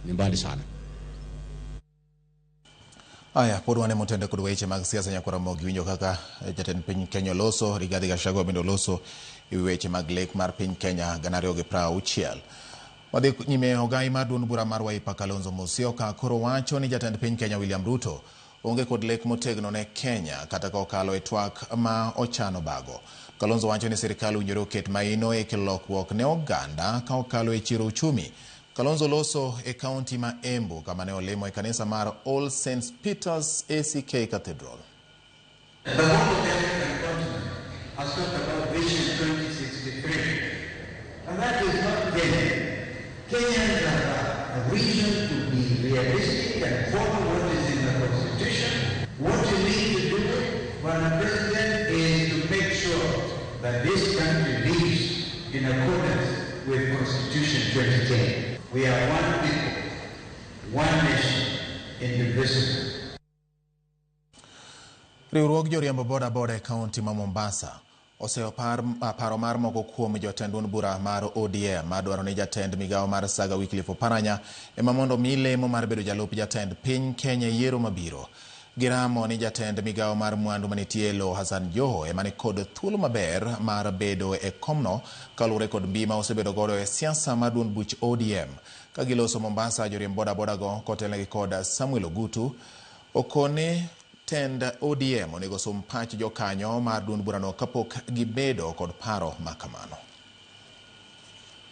ni mbali sana. Aya, pod wane motende kod weche mag siasa Nyakoromogi winjo kaka jatend piny Kenya loso, Rigathi Gachagua bende loso ewi weche mag lek mar piny Kenya 2060. Wadhi nyime ogai mar duond bura mar Wiper Kalonzo Musyoka koro wacho ni jatend piny Kenya William Ruto onge kod lek motegno ne Kenya kata ka okalo e twak ma ochano bago. Kalonzo wacho ni sirikal owinjore oket maino e kelo lokruok ne oganda ka okalo e chiro uchumi. Kalonzo loso e kaunti ma Embu kama ne olimo e kanisa mar All Saints Peter's ACK Cathedral. The whole of African continent has talked about Vision 2063, and that is not Kenya. Kenyans have a vision to be realistic and follow what is in the Constitution. What you need to do, Madam President, is to make sure that this country lives in accordance with Constitution 2010. We are one people, one nation, indivisible. Riwruok joriembo boda boda e kaunti ma Mombasa oseo paro mar moko kuom jotend duond bura mar ODM madwaro ni jatend migawo mar Saga Wycliffe Oparanya ema mondo mi lemo mar bedo jalup jatend piny Kenya yiero mabiro. Giramo ni jatend migawo mar mwandu manitie lo Hassan Joho ema ni kod thuolo maber mar bedo e komno kalure kod bima osebedo godo e siasa mar duond buch ODM. Kagiloso Mombasa, joriemb boda boda go kotelnegi kod Samuel Ogutu okone tend ODM onego som pach jokanyo mar duond burano kapok gibedo kod paro makamano.